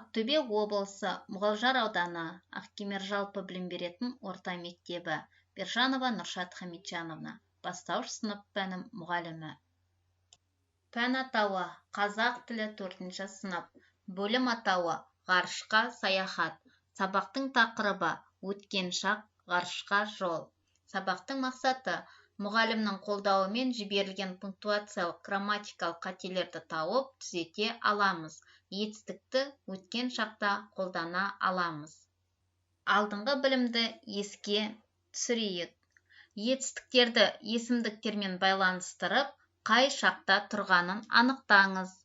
Ақтөбе облысы Мұғалжар ауданы Ақкемер жалпы білім беретін орта мектебі. Бержанова Нұршат Хамитжановна, бастауыш сынып пәні мұғалімі. Пән атауы қазақ тілі 4-ші сынып. Бөлім атауы ғарышқа саяхат. Сабақтың тақырыбы өткен шақ, ғарышқа жол. Сабақтың мақсаты мұғалімнің қолдауымен жіберілген пунктуациялық грамматикалық қателерді тауып түзете аламыз. Етістікті өткен шақта қолдана аламыз. Алдыңғы білімді еске түсірейік. Етістіктерді есімдіктермен байланыстырып, қай шақта тұрғанын анықтаңыз.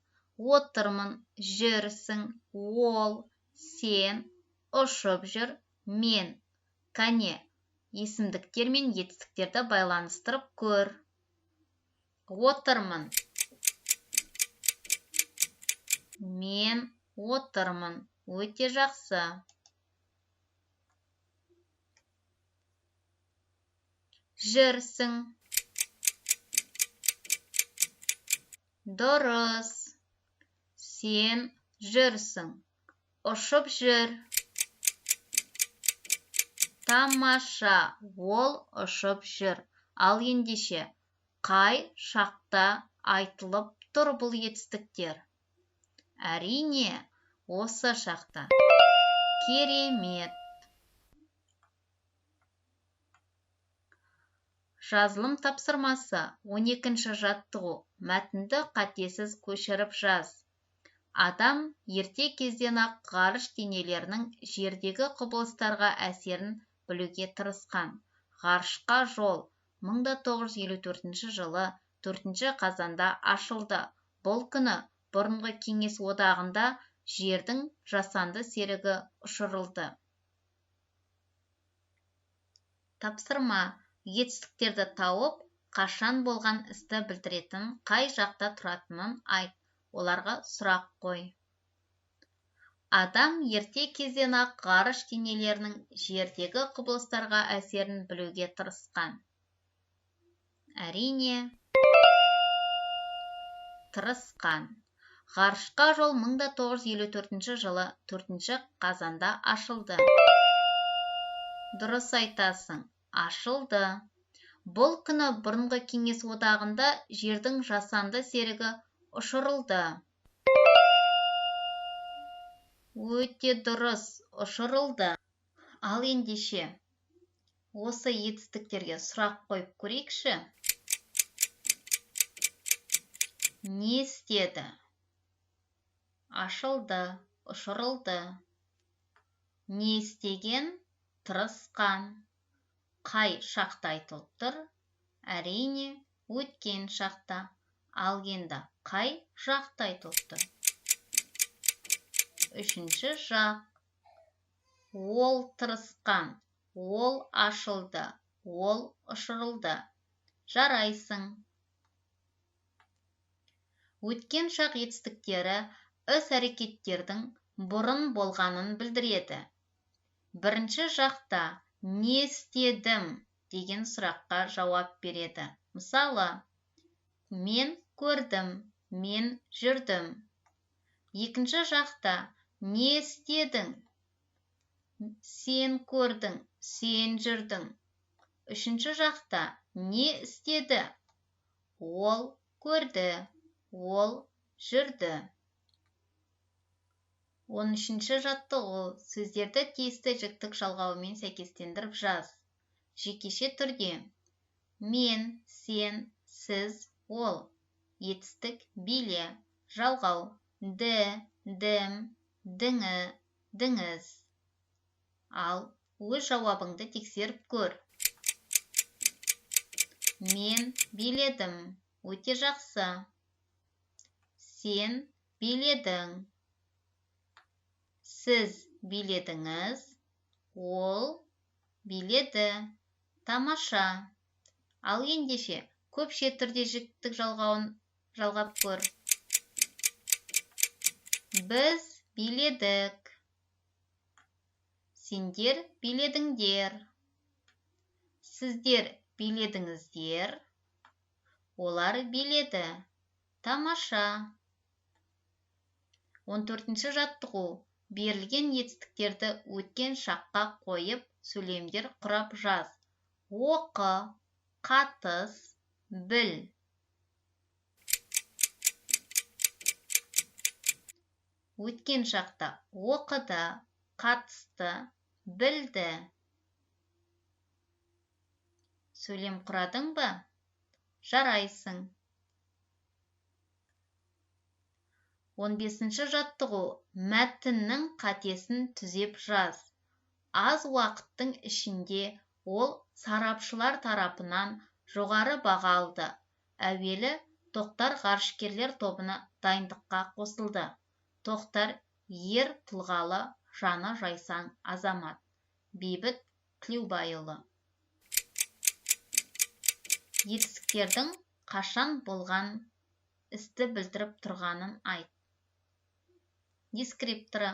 Отырмын, жүрсің, ол, сен, ұшып жүр, мен. Кәне, есімдіктер мен етістіктерді байланыстырып көр. Отырмын. Мен отырмын. Өте жақсы. Жүрсің. Дұрыс. Сен жүрсің. Ұшып жүр. Тамаша. Ол ұшып жүр. Ал ендеше, қай шақта айтылып тұр бұл етістіктер? Әрине, осы шақта. Керемет. Жазылым тапсырмасы 12-ші жаттығу. Мәтінді қатесіз көшіріп жаз. Адам ерте кезден-ақ ғарыш денелерінің жердегі құбылыстарға әсерін білуге тырысқан. Ғарышқа жол 1954 жылы 4 қазанда ашылды. Бұл күні бұрынғы Кеңес одағында жердің жасанды серігі ұшырылды. Тапсырма. Етістіктерді тауып, қашан болған істі білдіретін қай жақта тұратынын айт. Оларға сұрақ қой. Адам ерте кезден-ақ ғарыш денелерінің жердегі құбылыстарға әсерін білуге тырысқан. Әрине, тырысқан. Ғарышқа жол 1954 жылы 4 қазанда ашылды. Дұрыс айтасың, ашылды. Бұл күні бұрынғы Кеңес одағында жердің жасанды серігі ұшырылды. Өте дұрыс, ұшырылды. Ал ендеше, осы етістіктерге сұрақ қойып көрейікші. Не істеді? Ашылды, ұшырылды. Не істеген? Тырысқан. Қай шақта айтылып тұр? Әрине, өткен шақта. Ал енді қай жақта айтылып тұр? 3-ші жақ. Ол тырысқан. Ол ашылды. Ол ұшырылды. Жарайсың. Өткен шақ етістіктері іс-әрекеттердің бұрын болғанын білдіреді. 1-ші жақта не істедім деген сұраққа жауап береді. Мысалы, мен көрдім, мен жүрдім. 2-ші жақта не істедің? Сен көрдің, сен жүрдің. 3-ші жақта не істеді? Ол көрді, ол жүрді. 13-ші жаттығу. Сөздерді тиісті жіктік жалғауымен сәйкестендіріп жаз. Жекеше түрде. Мен, сен, сіз, ол. Етістік биле. Жалғау. Ді, дім, діңі, діңіз. Ал өз жауабыңды тексеріп көр. Мен биледім. Өте жақсы. Сен биледің. Сіз биледіңіз. Ол биледі. Тамаша. Ал ендеше, көпше түрде жіктік жалғауын жалғап көр. Біз биледік. Сендер биледіңдер. Сіздер биледіңіздер. Олар биледі. Тамаша. 14-ші жаттығу. Берілген етістіктерді өткен шаққа қойып, сөйлемдер құрап жаз. Оқы, қатыс, біл. Өткен шақта оқыды, қатысты, білді. Сөйлем құрадың ба? Жарайсың. 15-ші жаттығу. Мәтіннің қатесін түзеп жаз. Аз уақыттың ішінде ол сарапшылар тарапынан жоғары баға алды. Әуелі Тоқтар ғарышкерлер тобына дайындыққа қосылды. Тоқтар ер тұлғалы, жаны жайсаң азамат. Бейбіт Тілеубайұлы. Етістіктердің қашан болған істі білдіріп тұрғанын айт. Дескрипторы: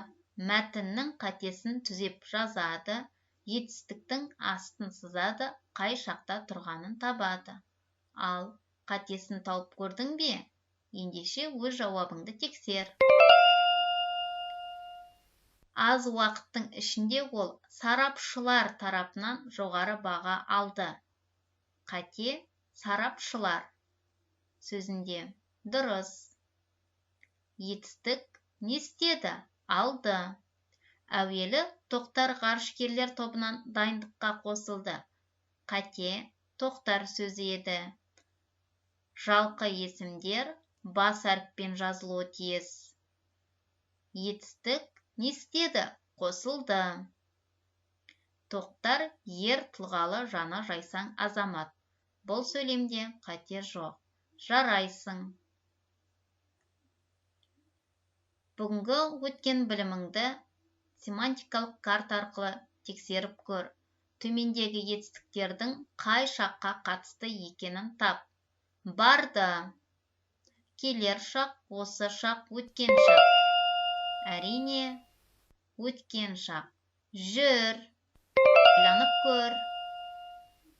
мәтіннің қатесін түзеп жазады, етістіктің астын сызады, қай шақта тұрғанын табады. Ал қатесін тауып көрдің бе? Ендеше өз жауабыңды тексер. Аз уақыттың ішінде ол сарапшылар тарапынан жоғары баға алды. Қате сарапшылар сөзінде. Дұрыс. Етістік не істеді? Алды. Әуелі Тоқтар ғарышкерлер тобынан дайындыққа қосылды. Қате Тоқтар сөзі еді. Жалқы есімдер бас әріппен жазылуы тиіс. Етістік не істеді? Қосылды. Тоқтар ер тұлғалы, жаны жайсаң азамат. Бұл сөйлемде қате жоқ. Жарайсың. Бүгінгі өткен біліміңді семантикалық карта арқылы тексеріп көр. Төмендегі етістіктердің қай шаққа қатысты екенін тап. Барды. Келер шақ, осы шақ, өткен шақ. Әрине, өткен шақ. Жүр. Ойланып көр.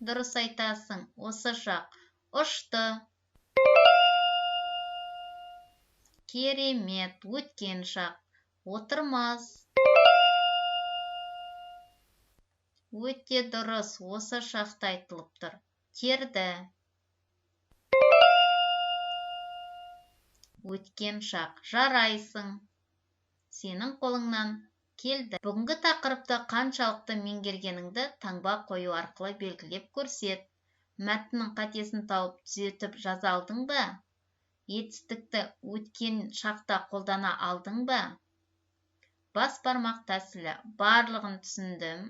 Дұрыс айтасың, осы шақ. Ұшты. Керемет, өткен шақ. Отырмас. Өте дұрыс, осы шақта айтылып тұр. Терді. Өткен шақ. Жарайсың. Сенің қолыңнан келді. Бүгінгі тақырыпты қаншалықты меңгергеніңді таңба қою арқылы белгілеп көрсет. Мәтіннің қатесін тауып түзетіп жаза алдың ба? Етістікті өткен шақта қолдана алдың ба? Бас бармақ тәсілі: барлығын түсіндім,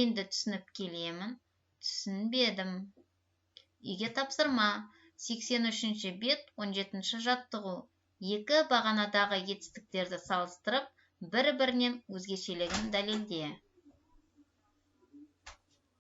енді түсініп келемін, түсінбедім. Үйге тапсырма: 83-ші бет, 17-ші жаттығу. Екі бағанадағы етістіктерді салыстырып, бір-бірінен өзгешелігін дәлелде.